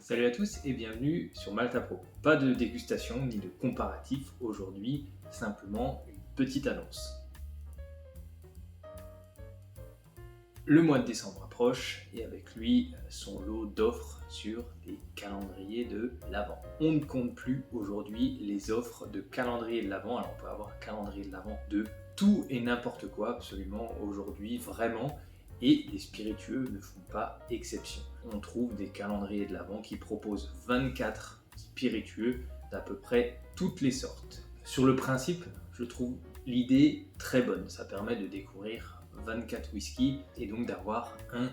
Salut à tous et bienvenue sur Malta Pro. Pas de dégustation ni de comparatif aujourd'hui, simplement une petite annonce. Le mois de décembre approche et avec lui son lot d'offres sur des calendriers de l'Avent. On ne compte plus aujourd'hui les offres de calendrier de l'Avent. Alors on peut avoir un calendrier de l'Avent de tout et n'importe quoi absolument aujourd'hui, vraiment. Et les spiritueux ne font pas exception. On trouve des calendriers de l'Avent qui proposent 24 spiritueux d'à peu près toutes les sortes. Sur le principe, je trouve l'idée très bonne. Ça permet de découvrir 24 whiskies et donc d'avoir un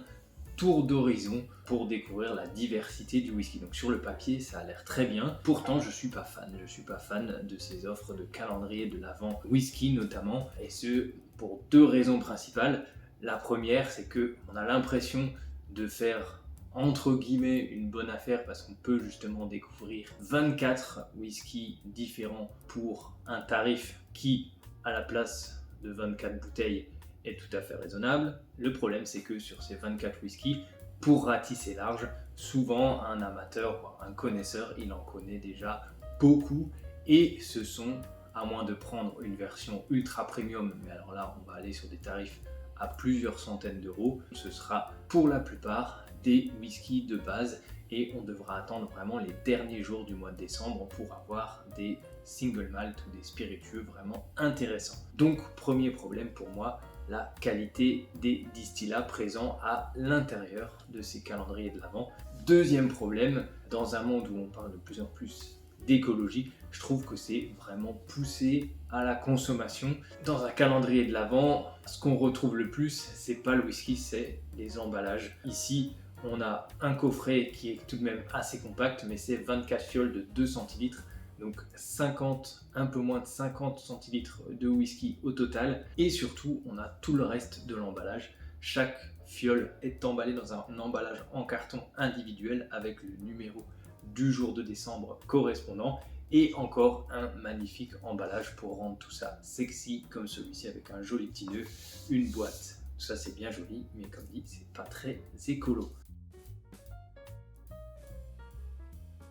tour d'horizon pour découvrir la diversité du whisky. Donc sur le papier, ça a l'air très bien. Pourtant, je suis pas fan. Je suis pas fan de ces offres de calendrier de l'Avent whisky notamment, et ce pour deux raisons principales. La première, c'est que on a l'impression de faire entre guillemets une bonne affaire parce qu'on peut justement découvrir 24 whiskies différents pour un tarif qui, à la place de 24 bouteilles, est tout à fait raisonnable. Le problème, c'est que sur ces 24 whiskies, pour ratisser large, souvent un amateur, un connaisseur, il en connaît déjà beaucoup, et ce sont, à moins de prendre une version ultra premium, mais alors là on va aller sur des tarifs à plusieurs centaines d'euros, ce sera pour la plupart des whiskies de base et on devra attendre vraiment les derniers jours du mois de décembre pour avoir des single malt ou des spiritueux vraiment intéressants. Donc premier problème pour moi, la qualité des distillats présents à l'intérieur de ces calendriers de l'Avent. Deuxième problème, dans un monde où on parle de plus en plus d'écologie, je trouve que c'est vraiment poussé à la consommation. Dans un calendrier de l'Avent, ce qu'on retrouve le plus, c'est pas le whisky, c'est les emballages. Ici, on a un coffret qui est tout de même assez compact, mais c'est 24 fioles de 2 centilitres, donc 50, un peu moins de 50 centilitres de whisky au total. Et surtout, on a tout le reste de l'emballage. Chaque fiole est emballée dans un emballage en carton individuel avec le numéro du jour de décembre correspondant et encore un magnifique emballage pour rendre tout ça sexy comme celui-ci avec un joli petit nœud, une boîte. Ça c'est bien joli, mais comme dit, c'est pas très écolo.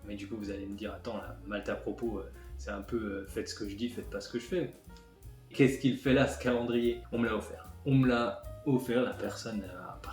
Mais du coup vous allez me dire, attends là, Malte à propos, c'est un peu faites ce que je dis, faites pas ce que je fais. Qu'est-ce qu'il fait là ce calendrier? On me l'a offert. On me l'a offert, la personne,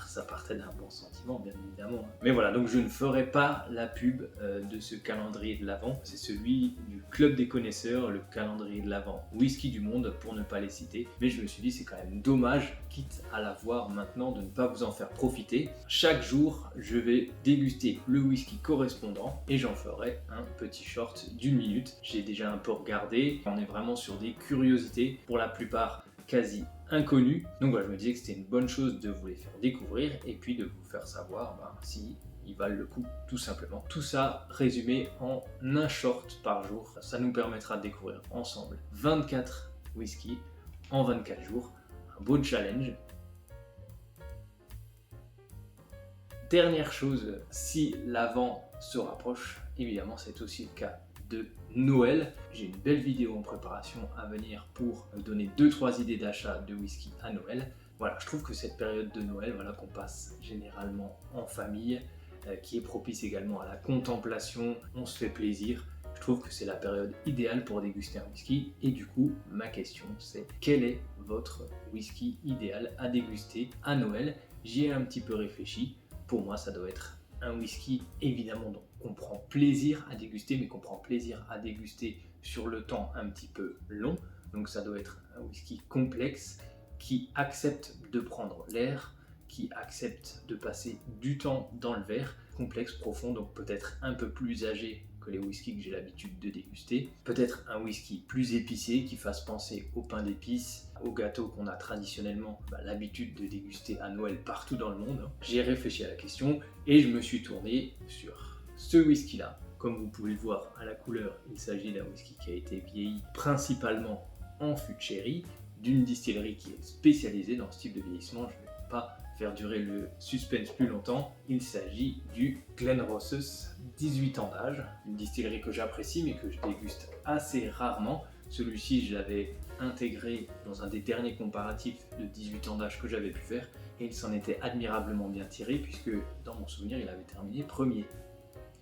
ça partait d'un bon sentiment bien évidemment. Mais voilà, donc je ne ferai pas la pub de ce calendrier de l'Avent. C'est celui du Club des connaisseurs, le calendrier de l'Avent Whisky du Monde pour ne pas les citer. Mais je me suis dit c'est quand même dommage, quitte à l'avoir maintenant, de ne pas vous en faire profiter. Chaque jour, je vais déguster le whisky correspondant et j'en ferai un petit short d'une minute. J'ai déjà un peu regardé, on est vraiment sur des curiosités, pour la plupart quasi inconnus. Donc voilà, je me disais que c'était une bonne chose de vous les faire découvrir et puis de vous faire savoir si ils valent le coup, tout simplement. Tout ça résumé en un short par jour. Ça nous permettra de découvrir ensemble 24 whisky en 24 jours. Un beau challenge. Dernière chose, si l'Avent se rapproche, évidemment c'est aussi le cas de Noël. J'ai une belle vidéo en préparation à venir pour me donner 2-3 idées d'achat de whisky à Noël. Voilà, je trouve que cette période de Noël, voilà, qu'on passe généralement en famille, qui est propice également à la contemplation, on se fait plaisir. Je trouve que c'est la période idéale pour déguster un whisky. Et du coup, ma question c'est, quel est votre whisky idéal à déguster à Noël? J'y ai un petit peu réfléchi. Pour moi, ça doit être un whisky, évidemment, donc qu'on prend plaisir à déguster, mais qu'on prend plaisir à déguster sur le temps un petit peu long. Donc ça doit être un whisky complexe qui accepte de prendre l'air, qui accepte de passer du temps dans le verre, complexe, profond, donc peut-être un peu plus âgé que les whiskies que j'ai l'habitude de déguster. Peut-être un whisky plus épicé qui fasse penser au pain d'épices, au gâteau qu'on a traditionnellement l'habitude de déguster à Noël partout dans le monde. J'ai réfléchi à la question et je me suis tourné sur ce whisky-là. Comme vous pouvez le voir à la couleur, il s'agit d'un whisky qui a été vieilli principalement en fût de sherry, d'une distillerie qui est spécialisée dans ce type de vieillissement. Je ne vais pas faire durer le suspense plus longtemps. Il s'agit du Glenrothes 18 ans d'âge, une distillerie que j'apprécie mais que je déguste assez rarement. Celui-ci, je l'avais intégré dans un des derniers comparatifs de 18 ans d'âge que j'avais pu faire et il s'en était admirablement bien tiré puisque dans mon souvenir, il avait terminé premier.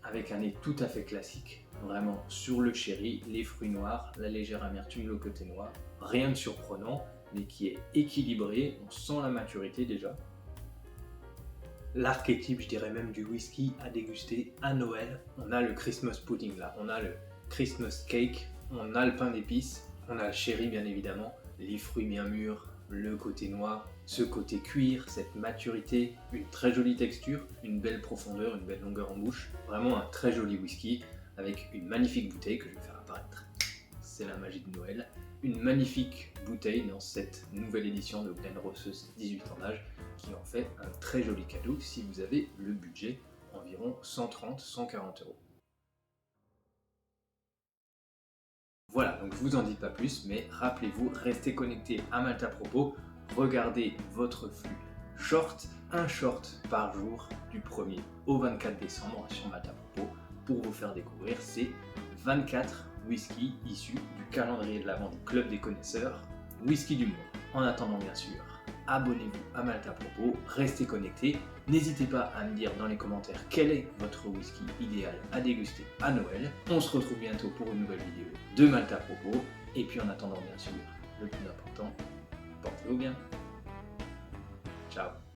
avec un nez tout à fait classique, vraiment sur le sherry, les fruits noirs, la légère amertume, le côté noir, rien de surprenant, mais qui est équilibré, on sent la maturité déjà. L'archétype, je dirais même, du whisky à déguster à Noël. On a le Christmas pudding là, on a le Christmas cake, on a le pain d'épices, on a le sherry bien évidemment, les fruits bien mûrs, le côté noir, ce côté cuir, cette maturité, une très jolie texture, une belle profondeur, une belle longueur en bouche. Vraiment un très joli whisky avec une magnifique bouteille que je vais faire apparaître. C'est la magie de Noël. Une magnifique bouteille dans cette nouvelle édition de Glenrothes 18 ans d'âge qui en fait un très joli cadeau si vous avez le budget, environ 130-140 euros. Voilà, donc je vous en dis pas plus, mais rappelez-vous, restez connectés à Malte à propos, regardez votre flux short, un short par jour du 1er au 24 décembre sur Malte à propos pour vous faire découvrir ces 24 whisky issus du calendrier de l'Avent du Club des connaisseurs, Whisky du monde. En attendant bien sûr, abonnez-vous à Malte à propos, restez connectés, n'hésitez pas à me dire dans les commentaires quel est votre whisky idéal à déguster à Noël. On se retrouve bientôt pour une nouvelle vidéo de Malte à propos, et puis en attendant bien sûr, le plus important, portez-vous bien. Ciao.